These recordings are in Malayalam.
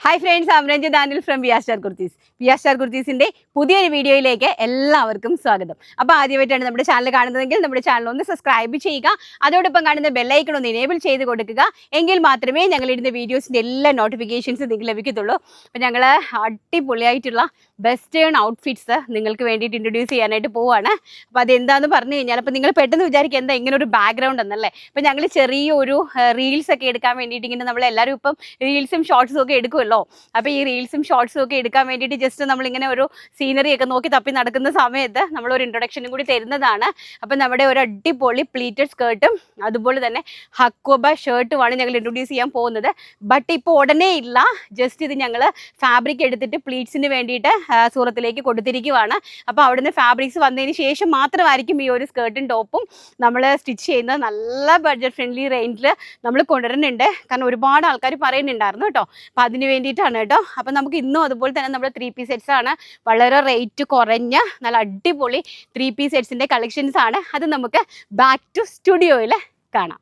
Hi friends, I'm Ranjit Daniel from VR Star Kurtis. VR Star Kurtisന്റെ പുതിയൊരു വീഡിയോയിലേക്ക് എല്ലാവർക്കും സ്വാഗതം. അപ്പോൾ ആദ്യമായിട്ടാണ് നമ്മുടെ ചാനൽ കാണുന്നതെങ്കിൽ നമ്മുടെ ചാനൽ ഒന്ന് സബ്സ്ക്രൈബ് ചെയ്യുക. അതോടൊപ്പം കാണുന്ന ബെൽ ഐക്കൺ ഒന്ന് എനേബിൾ ചെയ്ത് കൊടുക്കുക. എങ്കിൽ മാത്രമേ ഞങ്ങൾ ഇടുന്ന വീഡിയോസിൻ്റെ എല്ലാ നോട്ടിഫിക്കേഷൻസും നിങ്ങൾക്ക് ലഭിക്കത്തുള്ളൂ. അപ്പോൾ ഞങ്ങൾ അടിപൊളിയായിട്ടുള്ള വെസ്റ്റേൺ ഔട്ട്ഫിറ്റ്സ് നിങ്ങൾക്ക് വേണ്ടിയിട്ട് ഇൻട്രൊഡ്യൂസ് ചെയ്യാനായിട്ട് പോവുകയാണ്. അപ്പോൾ അതെന്താണെന്ന് പറഞ്ഞു കഴിഞ്ഞാൽ അപ്പോൾ നിങ്ങൾ പെട്ടെന്ന് വിചാരിക്കുക എന്താ ഇങ്ങനെ ഒരു ബാക്ക്ഗ്രൗണ്ട് എന്നല്ലേ. അപ്പോൾ ഞങ്ങൾ ചെറിയൊരു റീൽസ് ഒക്കെ എടുക്കാൻ വേണ്ടിയിട്ട് ഇങ്ങനെ നമ്മളെല്ലാവരും ഇപ്പം റീൽസും ഷോർട്സും ഒക്കെ എടുക്കുമല്ലോ. അപ്പോൾ ഈ റീൽസും ഷോർട്സും ഒക്കെ എടുക്കാൻ വേണ്ടിയിട്ട് ജസ്റ്റ് നമ്മളിങ്ങനെ ഒരു സീനറി ഒക്കെ നോക്കി തപ്പി നടക്കുന്ന സമയത്ത് നമ്മളൊരു ഇൻട്രൊഡക്ഷനും കൂടി തരുന്നതാണ്. അപ്പം നമ്മുടെ ഒരു അടിപൊളി പ്ലീറ്റഡ് സ്കേർട്ടും അതുപോലെ തന്നെ ഹക്കോബ ഷർട്ടുമാണ് ഞങ്ങൾ ഇൻട്രൊഡ്യൂസ് ചെയ്യാൻ പോകുന്നത്. ബട്ട് ഇപ്പോൾ ഉടനെ ഇല്ല, ജസ്റ്റ് ഇത് ഞങ്ങൾ ഫാബ്രിക് എടുത്തിട്ട് പ്ലീറ്റ്സിന് വേണ്ടിയിട്ട് സൂറത്തിലേക്ക് കൊടുത്തിരിക്കുവാണ്. അപ്പോൾ അവിടുന്ന് ഫാബ്രിക്സ് വന്നതിന് ശേഷം മാത്രമായിരിക്കും ഈ ഒരു സ്കേർട്ടും ടോപ്പും നമ്മൾ സ്റ്റിച്ച് ചെയ്യുന്നത്. നല്ല ബഡ്ജറ്റ് ഫ്രണ്ട്ലി റേഞ്ചിൽ നമ്മൾ കൊണ്ടുവരുന്നുണ്ട്. കാരണം ഒരുപാട് ആൾക്കാർ പറയുന്നുണ്ടായിരുന്നു കേട്ടോ. അപ്പോൾ അതിന് വേണ്ടിയിട്ടാണ് കേട്ടോ. അപ്പം നമുക്ക് ഇന്നും അതുപോലെ തന്നെ നമ്മുടെ 3 പീസ് സെറ്റ്സ് ആണ്. വളരെ റേറ്റ് കുറഞ്ഞ നല്ല അടിപൊളി 3 പീസ് സെറ്റ്സിൻ്റെ കളക്ഷൻസ് ആണ്. അത് നമുക്ക് ബാക്ക് ടു സ്റ്റുഡിയോയിൽ കാണാം.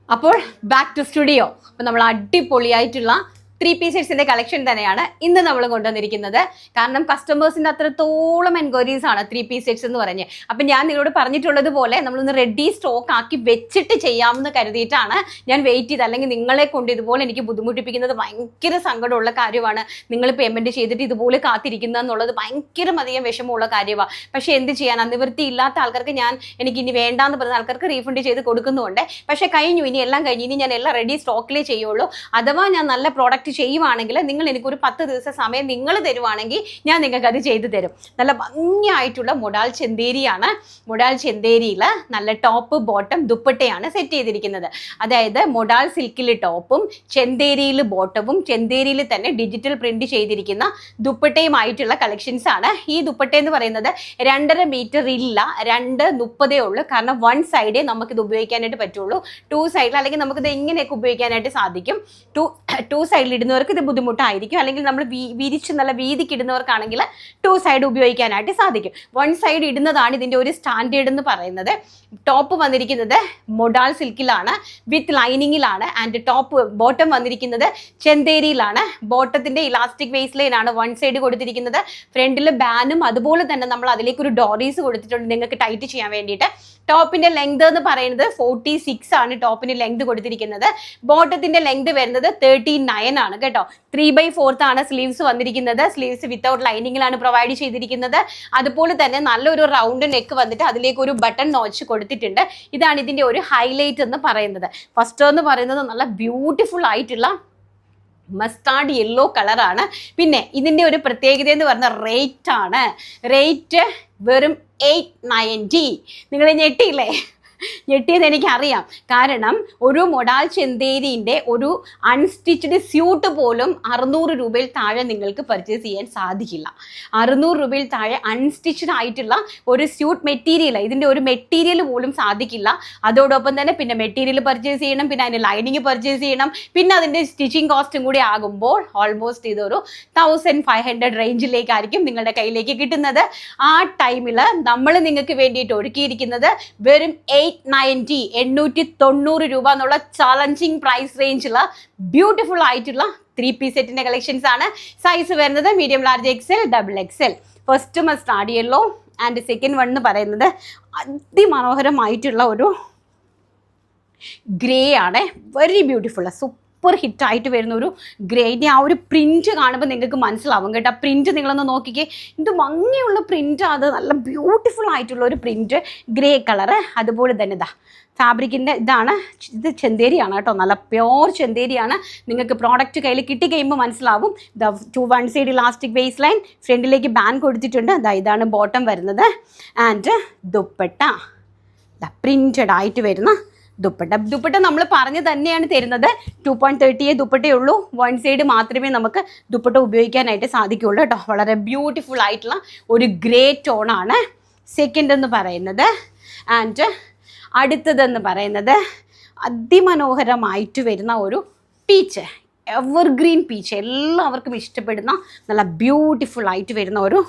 അപ്പോൾ ബാക്ക് ടു സ്റ്റുഡിയോ. അപ്പോൾ നമ്മൾ അടിപൊളിയായിട്ടുള്ള 3 പീസ് സെറ്റ്സിൻ്റെ കളക്ഷൻ തന്നെയാണ് ഇന്ന് നമ്മൾ കൊണ്ടുവന്നിരിക്കുന്നത്. കാരണം കസ്റ്റമേഴ്സിൻ്റെ അത്രത്തോളം എൻക്വയറീസ് ആണ് 3 പീസ് സെറ്റ്സ് എന്ന് പറഞ്ഞ്. അപ്പം ഞാൻ നിങ്ങളോട് പറഞ്ഞിട്ടുള്ളത് പോലെ നമ്മളൊന്ന് റെഡി സ്റ്റോക്ക് ആക്കി വെച്ചിട്ട് ചെയ്യാമെന്ന് കരുതിയിട്ടാണ് ഞാൻ വെയിറ്റ് ചെയ്ത്. അല്ലെങ്കിൽ നിങ്ങളെ കൊണ്ട് ഇതുപോലെ എനിക്ക് ബുദ്ധിമുട്ടിപ്പിക്കുന്നത് ഭയങ്കര സങ്കടമുള്ള കാര്യമാണ്. നിങ്ങൾ പേയ്മെൻറ്റ് ചെയ്തിട്ട് ഇതുപോലെ കാത്തിരിക്കുക എന്നുള്ളത് ഭയങ്കര അധികം വിഷമമുള്ള കാര്യമാണ്. പക്ഷേ എന്ത് ചെയ്യാൻ, നിവൃത്തി ഇല്ലാത്ത ആൾക്കാർക്ക് എനിക്ക് ഇനി വേണ്ടാന്ന് പറയുന്ന ആൾക്കാർക്ക് റീഫണ്ട് ചെയ്ത് കൊടുക്കുന്നുണ്ട്. പക്ഷേ കഴിഞ്ഞു, ഇനി എല്ലാം കഴിഞ്ഞ് ഇനി ഞാൻ എല്ലാം റെഡി സ്റ്റോക്കിലേ ചെയ്യുള്ളൂ. അഥവാ ഞാൻ നല്ല പ്രോഡക്റ്റ് ചെയ്യുവാണെങ്കിൽ നിങ്ങൾ എനിക്കൊരു 10 ദിവസം സമയം നിങ്ങൾ തരുവാണെങ്കിൽ ഞാൻ നിങ്ങൾക്ക് അത് ചെയ്തു തരും. നല്ല ഭംഗിയായിട്ടുള്ള മൊഡാൽ ചെന്തേരിയാണ്. മൊഡാൽ ചെന്തേരിയിൽ നല്ല ടോപ്പ് ബോട്ടം ദുപ്പട്ടയാണ് സെറ്റ് ചെയ്തിരിക്കുന്നത്. അതായത് മൊഡാൽ സിൽക്കിൽ ടോപ്പും ചെന്തേരിയിൽ ബോട്ടവും ചെന്തേരിയിൽ തന്നെ ഡിജിറ്റൽ പ്രിന്റ് ചെയ്തിരിക്കുന്ന ദുപ്പട്ടയുമായിട്ടുള്ള കളക്ഷൻസ് ആണ്. ഈ ദുപ്പട്ട എന്ന് പറയുന്നത് 2.5 മീറ്റർ ഇല്ല, 2.30 ഉള്ളൂ. കാരണം 1 സൈഡേ നമുക്കിത് ഉപയോഗിക്കാനായിട്ട് പറ്റുള്ളൂ. 2 സൈഡിൽ അല്ലെങ്കിൽ നമുക്കിത് ഇങ്ങനെയൊക്കെ ഉപയോഗിക്കാനായിട്ട് സാധിക്കും. ടു സൈഡിൽ ഇടുന്നവർക്ക് ഇത് ബുദ്ധിമുട്ടായിരിക്കും. അല്ലെങ്കിൽ നമ്മൾ വിരിച്ച് നല്ല വീതിക്ക് ഇടുന്നവർക്കാണെങ്കിൽ 2 സൈഡ് ഉപയോഗിക്കാനായിട്ട് സാധിക്കും. 1 സൈഡ് ഇടുന്നതാണ് ഇതിൻ്റെ ഒരു സ്റ്റാൻഡേർഡ് എന്ന് പറയുന്നത്. ടോപ്പ് വന്നിരിക്കുന്നത് മൊഡാൽ സിൽക്കിലാണ് വിത്ത് ലൈനിങ്ങിലാണ്. ആൻഡ് ബോട്ടം വന്നിരിക്കുന്നത് ചെന്തേരിയിലാണ്. ബോട്ടത്തിൻ്റെ ഇലാസ്റ്റിക് വേസ്റ്റ് ലൈനാണ് 1 സൈഡ് കൊടുത്തിരിക്കുന്നത്. ഫ്രണ്ടിൽ ബാനും അതുപോലെ തന്നെ നമ്മൾ അതിലേക്ക് ഒരു ഡോറീസ് കൊടുത്തിട്ടുണ്ട് നിങ്ങൾക്ക് ടൈറ്റ് ചെയ്യാൻ വേണ്ടിയിട്ട്. ടോപ്പിന്റെ ലെങ്ത് എന്ന് പറയുന്നത് 46 ആണ് ടോപ്പിന് ലെങ്ത് കൊടുത്തിരിക്കുന്നത്. ബോട്ടത്തിന്റെ ലെങ്ത് വരുന്നത് 39 ആണ് കേട്ടോ. 3/4 ആണ് സ്ലീവ്സ് വന്നിരിക്കുന്നത്. സ്ലീവ്സ് വിത്തൗട്ട് ലൈനിങ്ങിലാണ് പ്രൊവൈഡ് ചെയ്തിരിക്കുന്നത്. അതുപോലെ തന്നെ നല്ലൊരു റൗണ്ട് നെക്ക് വന്നിട്ട് അതിലേക്ക് ഒരു ബട്ടൺ നോച്ച് കൊടുത്തിട്ടുണ്ട്. ഇതാണ് ഇതിന്റെ ഒരു ഹൈലൈറ്റ് എന്ന് പറയുന്നത്. ഫസ്റ്റ് എന്ന് പറയുന്നത് നല്ല ബ്യൂട്ടിഫുൾ ആയിട്ടുള്ള മസ്റ്റാർഡ് യെല്ലോ കളറാണ്. പിന്നെ ഇതിൻ്റെ ഒരു പ്രത്യേകത എന്ന് പറഞ്ഞാൽ റേറ്റ് ആണ്. റേറ്റ് വെറും 890. നിങ്ങൾ ഞെട്ടിയില്ലേ? ഞെട്ടിയത് എനിക്കറിയാം. കാരണം ഒരു മൊഡാൽ ചെന്തേരിൻ്റെ ഒരു അൺസ്റ്റിച്ച്ഡ് സ്യൂട്ട് പോലും 600 രൂപയിൽ താഴെ നിങ്ങൾക്ക് പർച്ചേസ് ചെയ്യാൻ സാധിക്കില്ല. 600 രൂപയിൽ താഴെ അൺസ്റ്റിച്ച്ഡ് ആയിട്ടുള്ള ഒരു സ്യൂട്ട് മെറ്റീരിയൽ, ഇതിൻ്റെ ഒരു മെറ്റീരിയൽ പോലും സാധിക്കില്ല. അതോടൊപ്പം തന്നെ പിന്നെ മെറ്റീരിയൽ പർച്ചേസ് ചെയ്യണം, പിന്നെ അതിൻ്റെ ലൈനിങ് പർച്ചേസ് ചെയ്യണം, പിന്നെ അതിൻ്റെ സ്റ്റിച്ചിങ് കോസ്റ്റും കൂടി ആകുമ്പോൾ ഓൾമോസ്റ്റ് ഇതൊരു 1500 റേഞ്ചിലേക്കായിരിക്കും നിങ്ങളുടെ കയ്യിലേക്ക് കിട്ടുന്നത്. ആ ടൈമിൽ നമ്മൾ നിങ്ങൾക്ക് വേണ്ടിയിട്ട് ഒരുക്കിയിരിക്കുന്നത് വെറും 890 രൂപ എന്നുള്ള ചാലഞ്ചിങ് പ്രൈസ് റേഞ്ചുള്ള ബ്യൂട്ടിഫുൾ ആയിട്ടുള്ള 3 പീസ് സെറ്റിന്റെ കളക്ഷൻസ് ആണ്. സൈസ് വരുന്നത് medium, large, XL, XXL. First mustard yellow and second one എന്ന് പറയുന്നത് അതിമനോഹരമായിട്ടുള്ള ഒരു ഗ്രേ ആണ്. വെരി ബ്യൂട്ടിഫുൾ, സൂപ്പർ ഹിറ്റായിട്ട് വരുന്ന ഒരു ഗ്രേൻ്റെ ആ ഒരു പ്രിൻറ്റ് കാണുമ്പോൾ നിങ്ങൾക്ക് മനസ്സിലാവും കേട്ടോ. പ്രിൻറ്റ് നിങ്ങളൊന്ന് നോക്കിക്കേ, ഇത് ഭംഗിയുള്ള പ്രിൻറ്റ്, അത് നല്ല ബ്യൂട്ടിഫുൾ ആയിട്ടുള്ള ഒരു പ്രിൻറ്റ്, ഗ്രേ കളറ്. അതുപോലെ തന്നെ ഇതാ ഫാബ്രിക്കിൻ്റെ ഇതാണ്, ഇത് ചെന്തേരിയാണ് കേട്ടോ, നല്ല പ്യോർ ചെന്തേരിയാണ്. നിങ്ങൾക്ക് പ്രോഡക്റ്റ് കയ്യിൽ കിട്ടിക്കഴിയുമ്പോൾ മനസ്സിലാവും. ഇതാ 1 സൈഡ് ഇലാസ്റ്റിക് വേസ്റ്റ് ലൈൻ, ഫ്രണ്ടിലേക്ക് ബാൻ കൊടുത്തിട്ടുണ്ട്. ഇതാണ് ബോട്ടം വരുന്നത്. ആൻഡ് ദുപ്പട്ട പ്രിൻറ്റഡ് ആയിട്ട് വരുന്ന ദുപ്പട്ട നമ്മൾ പറഞ്ഞു തന്നെയാണ് തരുന്നത്. 2.30 ദുപ്പട്ടയുള്ളൂ. 1 സൈഡ് മാത്രമേ നമുക്ക് ദുപ്പട്ട ഉപയോഗിക്കാനായിട്ട് സാധിക്കുകയുള്ളൂ കേട്ടോ. വളരെ ബ്യൂട്ടിഫുൾ ആയിട്ടുള്ള ഒരു ഗ്രേ ടോണാണ് സെക്കൻഡ് എന്ന് പറയുന്നത്. ആൻഡ് അടുത്തതെന്ന് പറയുന്നത് അതിമനോഹരമായിട്ട് വരുന്ന ഒരു പീച്ച്, എവർഗ്രീൻ പീച്ച്, എല്ലാവർക്കും ഇഷ്ടപ്പെടുന്ന നല്ല ബ്യൂട്ടിഫുൾ ആയിട്ട് വരുന്ന ഒരു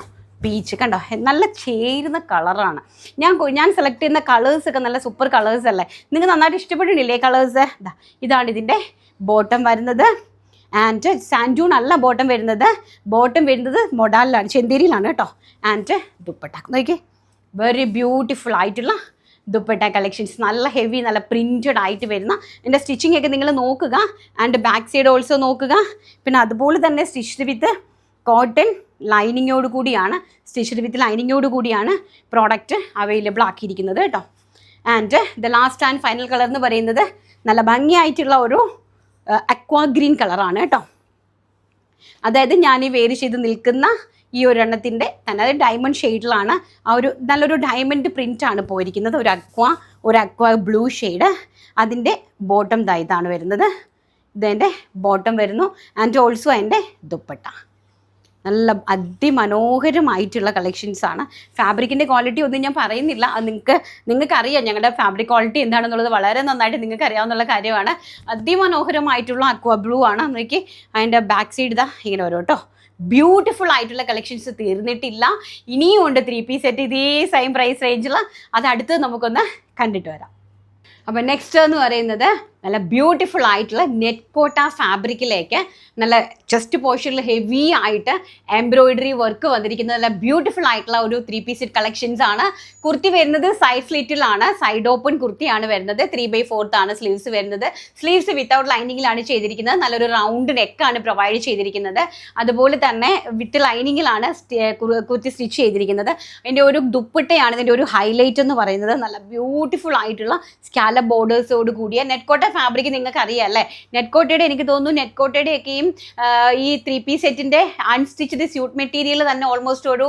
പീച്ച്. കണ്ടോ, നല്ല ചേരുന്ന കളറാണ്. ഞാൻ സെലക്ട് ചെയ്യുന്ന കളേഴ്സൊക്കെ നല്ല സൂപ്പർ കളേഴ്സ് അല്ലേ? നിങ്ങൾക്ക് നന്നായിട്ട് ഇഷ്ടപ്പെട്ടിട്ടില്ലേ കളേഴ്സ്? ഇതാണ് ഇതിൻ്റെ ബോട്ടം വരുന്നത്. ആൻഡ് സാൻഡൂൺ അല്ല ബോട്ടം വരുന്നത് മൊഡാലിലാണ്, ചെന്തേരിയിലാണ് കേട്ടോ. ആൻഡ് ദുപ്പട്ട നോക്കിയേ, വെരി ബ്യൂട്ടിഫുൾ ആയിട്ടുള്ള ദുപ്പട്ട കളക്ഷൻസ്, നല്ല ഹെവി, നല്ല പ്രിൻറ്റഡ് ആയിട്ട് വരുന്ന. എൻ്റെ സ്റ്റിച്ചിങ് ഒക്കെ നിങ്ങൾ നോക്കുക. ആൻഡ് ബാക്ക് സൈഡ് ഓൾസോ നോക്കുക. പിന്നെ അതുപോലെ തന്നെ സ്റ്റിച്ച്ഡ് വിത്ത് കോട്ടൺ ലൈനിങ്ങോട് കൂടിയാണ് പ്രോഡക്റ്റ് അവൈലബിൾ ആക്കിയിരിക്കുന്നത് കേട്ടോ. And the last and final colour എന്ന് പറയുന്നത് നല്ല ഭംഗിയായിട്ടുള്ള ഒരു അക്വാ ഗ്രീൻ കളറാണ് കേട്ടോ. അതായത് ഞാൻ ഈ വേര് ചെയ്ത് നിൽക്കുന്ന ഈ ഒരെണ്ണത്തിൻ്റെ തന്നെ അത് ഡയമണ്ട് ഷെയ്ഡിലാണ്. ആ ഒരു നല്ലൊരു ഡയമണ്ട് പ്രിൻ്റാണ് പോയിരിക്കുന്നത്. ഒരു അക്വാ ബ്ലൂ ഷെയ്ഡ്. അതിൻ്റെ ബോട്ടം ഇതാണ് വരുന്നത്. ഇതെൻ്റെ ബോട്ടം വരുന്നു. ആൻഡ് ഓൾസോ എൻ്റെ ദുപ്പട്ട. നല്ല അതിമനോഹരമായിട്ടുള്ള കളക്ഷൻസാണ്. ഫാബ്രിക്കിൻ്റെ ക്വാളിറ്റി ഒന്നും ഞാൻ പറയുന്നില്ല, അത് നിങ്ങൾക്കറിയാം. ഞങ്ങളുടെ ഫാബ്രിക് ക്വാളിറ്റി എന്താണെന്നുള്ളത് വളരെ നന്നായിട്ട് നിങ്ങൾക്ക് അറിയാവുന്ന കാര്യമാണ്. അതിമനോഹരമായിട്ടുള്ള അക്വാ ബ്ലൂ ആണ്. നോക്കി അതിൻ്റെ ബാക്ക് സൈഡ് ഇങ്ങനെ വരും കേട്ടോ. ബ്യൂട്ടിഫുൾ ആയിട്ടുള്ള കളക്ഷൻസ് തീർന്നിട്ടില്ല, ഇനിയും ഉണ്ട് 3 പീസ് സെറ്റ് ഇതേ സെയിം പ്രൈസ് റേഞ്ചിൽ. അത് അടുത്ത് നമുക്കൊന്ന് കണ്ടിട്ട് വരാം. അപ്പോൾ നെക്സ്റ്റ് എന്ന് പറയുന്നത് നല്ല ബ്യൂട്ടിഫുൾ ആയിട്ടുള്ള നെറ്റ് കോട്ട ഫാബ്രിക്കിലേക്ക് നല്ല ചെസ്റ്റ് പോർഷനിൽ ഹെവി ആയിട്ട് എംബ്രോയിഡറി വർക്ക് വന്നിരിക്കുന്നത് നല്ല ബ്യൂട്ടിഫുൾ ആയിട്ടുള്ള ഒരു 3 പീസ് സെറ്റ് കളക്ഷൻസ് ആണ്. കുർത്തി വരുന്നത് സൈഡ് സ്ലിറ്റിലാണ്, സൈഡ് ഓപ്പൺ കുർത്തിയാണ് വരുന്നത്. 3/4 ആണ് സ്ലീവ്സ് വരുന്നത്. സ്ലീവ്സ് വിത്തൗട്ട് ലൈനിങ്ങിലാണ് ചെയ്തിരിക്കുന്നത്. നല്ലൊരു റൗണ്ട് നെക്കാണ് പ്രൊവൈഡ് ചെയ്തിരിക്കുന്നത്. അതുപോലെ തന്നെ വിത്ത് ലൈനിങ്ങിലാണ് കുർത്തി സ്റ്റിച്ച് ചെയ്തിരിക്കുന്നത്. അതിൻ്റെ ഒരു ദുപ്പട്ടയാണ് ഇതിൻ്റെ ഒരു ഹൈലൈറ്റ് എന്ന് പറയുന്നത്. നല്ല ബ്യൂട്ടിഫുൾ ആയിട്ടുള്ള സ്കാലപ്പ് ബോർഡേഴ്സോട് കൂടിയ നെറ്റ് കോട്ട ഫാബ്രിക് നിങ്ങൾക്ക് അറിയാം അല്ലേ. നെറ്റ് കോട്ടയുടെ എനിക്ക് തോന്നുന്നു നെറ്റ് കോട്ടയുടെ ഒക്കെയും ഈ 3 പീസ് സെറ്റിൻ്റെ അൺസ്റ്റിച്ച്ഡ് സ്യൂട്ട് മെറ്റീരിയൽ തന്നെ ഓൾമോസ്റ്റ് ഒരു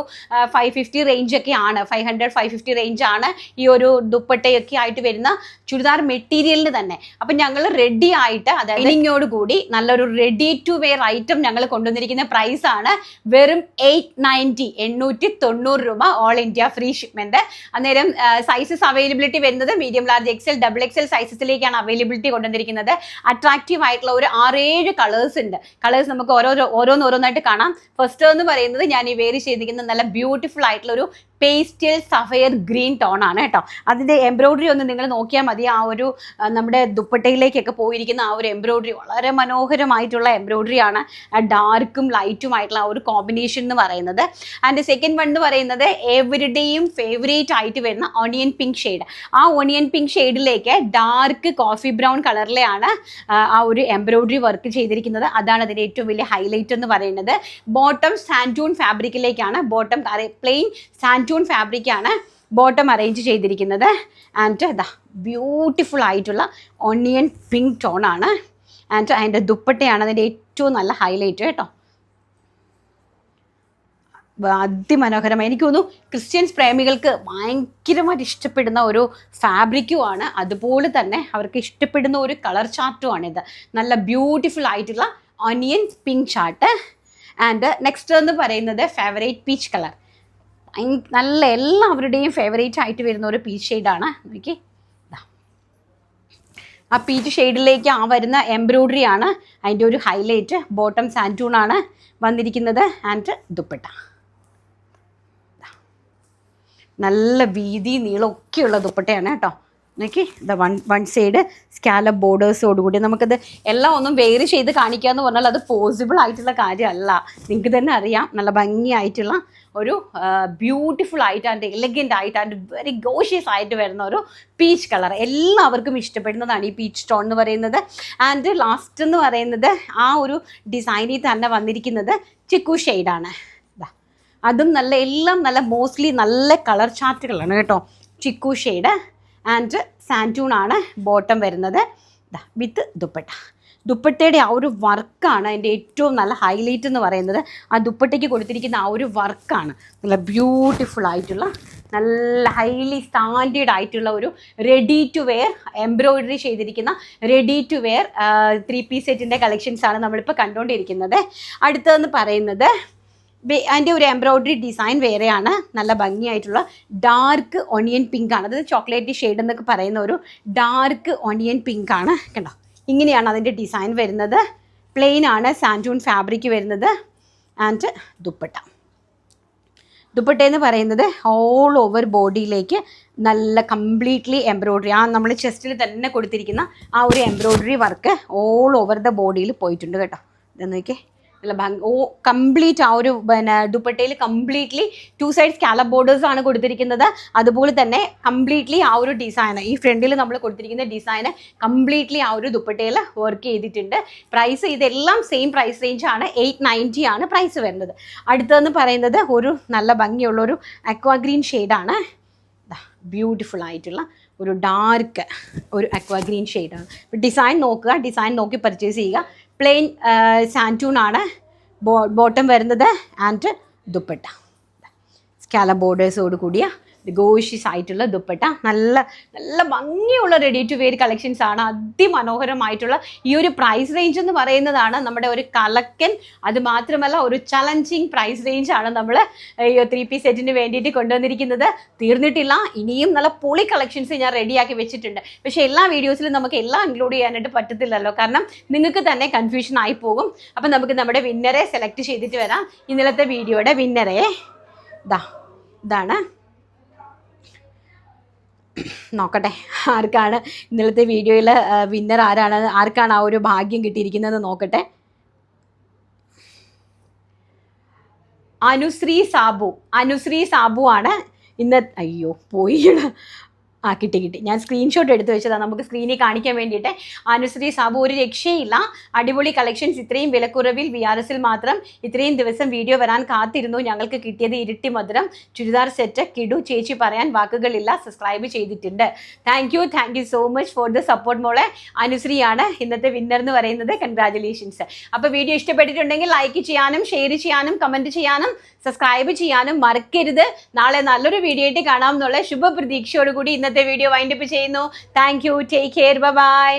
550 റേഞ്ച് ഒക്കെ ആണ്. 500-550 റേഞ്ച് ആണ് ഈ ഒരു ദുപ്പട്ടയൊക്കെ ആയിട്ട് വരുന്ന ചുരിദാർ മെറ്റീരിയലിന് തന്നെ. അപ്പം ഞങ്ങൾ റെഡി ആയിട്ട് അതായത് ലൈനിങ്ങോട് കൂടി നല്ലൊരു റെഡി ടു വെയർ ഐറ്റം ഞങ്ങൾ കൊണ്ടുവന്നിരിക്കുന്ന പ്രൈസാണ് വെറും 890 രൂപ. All India free shipment. അന്നേരം സൈസസ് അവൈലബിലിറ്റി വരുന്നത് മീഡിയം, ലാർജ്, എക്സൽ, XXL സൈസസിലേക്കാണ് അവൈലബിലിറ്റി കൊണ്ടുവന്നിരിക്കുന്നത്. അട്രാക്റ്റീവ് ആയിട്ടുള്ള ഒരു 6-7 കളേഴ്സ് ഉണ്ട്. കളേഴ്സ് നമുക്ക് ഓരോന്നായിട്ട് കാണാം. ഫസ്റ്റ് എന്ന് പറയുന്നത് ഞാൻ ഈ വേരി ചെയ്തിരിക്കുന്ന നല്ല ബ്യൂട്ടിഫുൾ ആയിട്ടുള്ള ഒരു പേസ്റ്റൽ സഫയർ ഗ്രീൻ ടോൺ ആണ് കേട്ടോ. അതിൻ്റെ എംബ്രോയിഡറി ഒന്ന് നിങ്ങൾ നോക്കിയാൽ മതി. ആ ഒരു നമ്മുടെ ദുപ്പട്ടയിലേക്കൊക്കെ പോയിരിക്കുന്ന ആ ഒരു എംബ്രോയിഡറി വളരെ മനോഹരമായിട്ടുള്ള എംബ്രോയിഡറി ആണ്. ഡാർക്കും ലൈറ്റും ആയിട്ടുള്ള ആ ഒരു കോമ്പിനേഷൻ എന്ന് പറയുന്നത്. ആൻഡ് സെക്കൻഡ് വൺ എന്ന് പറയുന്നത് എവരിഡേയും ഫേവറേറ്റ് ആയിട്ട് വരുന്ന ഓണിയൻ പിങ്ക് ഷെയ്ഡ്. ആ ഓണിയൻ പിങ്ക് ഷെയ്ഡിലേക്ക് ഡാർക്ക് കോഫി ബ്രൗൺ കളറിലെയാണ് ആ ഒരു എംബ്രോയിഡറി വർക്ക് ചെയ്തിരിക്കുന്നത്. അതാണ് അതിൻ്റെ ഏറ്റവും വലിയ ഹൈലൈറ്റ് എന്ന് പറയുന്നത്. ബോട്ടം സാൻഡൂൺ ഫാബ്രിക്കിലേക്കാണ്. ബോട്ടം പ്ലെയിൻ സാൻഡൂൺ ഫാബ്രിക്കാണ് ബോട്ടം അറേഞ്ച് ചെയ്തിരിക്കുന്നത്. ആൻഡ് ഇതാ ബ്യൂട്ടിഫുൾ ആയിട്ടുള്ള ഓണിയൻ പിങ്ക് ടോൺ ആണ്. ആൻഡ് അതിൻ്റെ ദുപ്പട്ടയാണ് അതിൻ്റെ ഏറ്റവും നല്ല ഹൈലൈറ്റ് കേട്ടോ. അതിമനോഹരമായി. എനിക്ക് തോന്നുന്നു ക്രിസ്ത്യൻസ് പ്രേമികൾക്ക് ഭയങ്കരമായിട്ട് ഇഷ്ടപ്പെടുന്ന ഒരു ഫാബ്രിക്കുമാണ്. അതുപോലെ തന്നെ അവർക്ക് ഇഷ്ടപ്പെടുന്ന ഒരു കളർ ചാർട്ടുമാണിത്. നല്ല ബ്യൂട്ടിഫുൾ ആയിട്ടുള്ള onion pink chart. And next എന്ന് പറയുന്നത് ഫേവറേറ്റ് പീച്ച് കളർ. നല്ല എല്ലാവരുടെയും ഫേവറേറ്റ് ആയിട്ട് വരുന്ന ഒരു പീച്ച് ഷെയ്ഡാണ്. നോക്കി, ആ പീച്ച് ഷെയ്ഡിലേക്ക് ആ വരുന്ന എംബ്രോയിഡറി ആണ് അതിൻ്റെ ഒരു ഹൈലൈറ്റ്. ബോട്ടം സാൻഡൂൺ ആണ് വന്നിരിക്കുന്നത്. ആൻഡ് ദുപ്പട്ട നല്ല വീതി നീളമൊക്കെയുള്ള ദുപ്പട്ടയാണ് കേട്ടോ. നോക്കി, വൺ സൈഡ് സ്കാലപ്പ് ബോർഡേഴ്സോടുകൂടി. നമുക്കത് എല്ലാം ഒന്നും വെയർ ചെയ്ത് കാണിക്കുക എന്ന് പറഞ്ഞാൽ അത് പോസിബിൾ ആയിട്ടുള്ള കാര്യമല്ല. നിങ്ങൾക്ക് തന്നെ അറിയാം. നല്ല ഭംഗിയായിട്ടുള്ള ഒരു ബ്യൂട്ടിഫുൾ ആയിട്ട് ആൻഡ് എലഗൻ്റ് ആയിട്ട് ആൻഡ് വെരി ഗോഷ്യസ് ആയിട്ട് വരുന്ന ഒരു പീച്ച് കളർ. എല്ലാവർക്കും ഇഷ്ടപ്പെടുന്നതാണ് ഈ പീച്ച് ടോൺ എന്ന് പറയുന്നത്. ആൻഡ് ലാസ്റ്റ് എന്ന് പറയുന്നത് ആ ഒരു ഡിസൈനിൽ തന്നെ വന്നിരിക്കുന്നത് ചിക്കു ഷെയ്ഡാണ്. അതും എല്ലാം നല്ല മോസ്റ്റ്ലി നല്ല കളർ ചാർട്ടുകളാണ് കേട്ടോ. ചിക്കു ഷെയ്ഡ് ആൻഡ് സാൻഡൂൺ ആണ് ബോട്ടം വരുന്നത് വിത്ത് ദുപ്പട്ട. ദുപ്പട്ടയുടെ ആ ഒരു വർക്കാണ് അതിൻ്റെ ഏറ്റവും നല്ല ഹൈലൈറ്റ് എന്ന് പറയുന്നത്. ആ ദുപ്പട്ടയ്ക്ക് കൊടുത്തിരിക്കുന്ന ആ ഒരു വർക്കാണ് നല്ല ബ്യൂട്ടിഫുൾ ആയിട്ടുള്ള നല്ല ഹൈലി സ്റ്റാൻഡേർഡ് ആയിട്ടുള്ള ഒരു റെഡി ടു വെയർ എംബ്രോയിഡറി ചെയ്തിരിക്കുന്ന റെഡി ടു വെയർ 3 പീസ് സെറ്റിൻ്റെ കളക്ഷൻസാണ് നമ്മളിപ്പോൾ കണ്ടുകൊണ്ടിരിക്കുന്നത്. അടുത്തതെന്ന് പറയുന്നത് അതിൻ്റെ ഒരു എംബ്രോയിഡറി ഡിസൈൻ വേറെയാണ്. നല്ല ഭംഗിയായിട്ടുള്ള ഡാർക്ക് ഓണിയൻ പിങ്ക് ആണ്. അതായത് ചോക്ലേറ്റ് ഷെയ്ഡ് എന്നൊക്കെ പറയുന്ന ഒരു ഡാർക്ക് ഓണിയൻ പിങ്ക് ആണ്. കണ്ടോ, ഇങ്ങനെയാണ് അതിൻ്റെ ഡിസൈൻ വരുന്നത്. പ്ലെയിൻ ആണ് സാൻഡൂൺ ഫാബ്രിക് വരുന്നത്. ആൻഡ് ദുപ്പട്ടയെന്ന് പറയുന്നത് ഓൾ ഓവർ ബോഡിയിലേക്ക് നല്ല കംപ്ലീറ്റ്ലി എംബ്രോയിഡറി, ആ നമ്മൾ ചെസ്റ്റിൽ തന്നെ കൊടുത്തിരിക്കുന്ന ആ ഒരു embroidery work all over the ബോഡിയിൽ പോയിട്ടുണ്ട് കേട്ടോ. ഇതെന്ന് നോക്കിയേ, നല്ല കംപ്ലീറ്റ് ആ ഒരു പിന്നെ ദുപ്പട്ടയിൽ കംപ്ലീറ്റ്ലി 2 സൈഡ് സ്കാലപ്പ് ബോർഡേഴ്സ് ആണ് കൊടുത്തിരിക്കുന്നത്. അതുപോലെ തന്നെ കംപ്ലീറ്റ്ലി ആ ഒരു ഡിസൈന്, ഈ ഫ്രണ്ടിൽ നമ്മൾ കൊടുത്തിരിക്കുന്ന ഡിസൈന് കംപ്ലീറ്റ്ലി ആ ഒരു ദുപ്പട്ടയിൽ വർക്ക് ചെയ്തിട്ടുണ്ട്. പ്രൈസ് ഇതെല്ലാം സെയിം പ്രൈസ് റേഞ്ചാണ്, 890 ആണ് പ്രൈസ് വരുന്നത്. അടുത്തതെന്ന് പറയുന്നത് ഒരു നല്ല ഭംഗിയുള്ളൊരു അക്വാ ഗ്രീൻ ഷെയ്ഡാണ്. ബ്യൂട്ടിഫുൾ ആയിട്ടുള്ള ഒരു ഡാർക്ക് ഒരു അക്വാ ഗ്രീൻ ഷെയ്ഡാണ്. ഡിസൈൻ നോക്കുക, ഡിസൈൻ നോക്കി പർച്ചേസ് ചെയ്യുക. പ്ലെയിൻ സാൻറ്റൂൺ ആണ് ബോട്ടം വരുന്നത് ആൻഡ് ദുപ്പട്ട സ്കാലപ്പ് ബോർഡേഴ്സോട് കൂടിയ ഗോഷ്യസ് ആയിട്ടുള്ള ദുപ്പട്ട. നല്ല നല്ല ഭംഗിയുള്ള റെഡി ടു വെയർ കളക്ഷൻസ് ആണ്. അതിമനോഹരമായിട്ടുള്ള ഈ ഒരു പ്രൈസ് റേഞ്ച് എന്ന് പറയുന്നതാണ് നമ്മുടെ ഒരു കലക്കൻ. അത് മാത്രമല്ല ഒരു ചലഞ്ചിങ് പ്രൈസ് റേഞ്ച് ആണ് നമ്മൾ ഈ 3 പീസ് സെറ്റിന് വേണ്ടിയിട്ട് കൊണ്ടുവന്നിരിക്കുന്നത്. തീർന്നിട്ടില്ല, ഇനിയും നല്ല പൊളി കളക്ഷൻസ് ഞാൻ റെഡിയാക്കി വെച്ചിട്ടുണ്ട്. പക്ഷേ എല്ലാ വീഡിയോസിലും നമുക്ക് എല്ലാം ഇൻക്ലൂഡ് ചെയ്യാനായിട്ട് പറ്റത്തില്ലല്ലോ, കാരണം നിങ്ങൾക്ക് തന്നെ കൺഫ്യൂഷൻ ആയി പോകും. അപ്പം നമുക്ക് നമ്മുടെ വിന്നറെ സെലക്ട് ചെയ്തിട്ട് വരാം. ഇന്നലത്തെ വീഡിയോയുടെ വിന്നറെ ഇതാണ്. നോക്കട്ടെ ആർക്കാണ് ഇന്നലത്തെ വീഡിയോയിൽ വിന്നർ ആർക്കാണ് ആ ഒരു ഭാഗ്യം കിട്ടിയിരിക്കുന്നത് നോക്കട്ടെ. അനുശ്രീ സാബു ആണ് ഇന്ന്. അയ്യോ പോയി, കിട്ടി. ഞാൻ സ്ക്രീൻഷോട്ട് എടുത്ത് വെച്ചതാണ് നമുക്ക് സ്ക്രീനിൽ കാണിക്കാൻ വേണ്ടിയിട്ട്. അനുശ്രീ സാബു, ഒരു രക്ഷയില്ല, അടിപൊളി കളക്ഷൻസ്. ഇത്രയും വിലക്കുറവിൽ VRSൽ മാത്രം ഇത്രയും ദിവസം വീഡിയോ വരാൻ കാത്തിരുന്നു. ഞങ്ങൾക്ക് കിട്ടിയത് ഇരിട്ടി മധുരം ചുരിദാർ സെറ്റ്. കിടു ചേച്ചി, പറയാൻ വാക്കുകളില്ല. സബ്സ്ക്രൈബ് ചെയ്തിട്ടുണ്ട്. Thank you so much for the support. മോളെ അനുശ്രീയാണ് ഇന്നത്തെ വിന്നർ എന്ന് പറയുന്നത്. കൺഗ്രാജുലേഷൻസ്. അപ്പോൾ വീഡിയോ ഇഷ്ടപ്പെട്ടിട്ടുണ്ടെങ്കിൽ ലൈക്ക് ചെയ്യാനും ഷെയർ ചെയ്യാനും കമൻറ്റ് ചെയ്യാനും സബ്സ്ക്രൈബ് ചെയ്യാനും മറക്കരുത്. നാളെ നല്ലൊരു വീഡിയോ ആയിട്ട് കാണാം എന്നുള്ള ശുഭപ്രതീക്ഷയോടുകൂടി ഇന്നത്തെ വീഡിയോ വൈൻഡപ്പ് ചെയ്യുന്നു. Thank you, take care, by.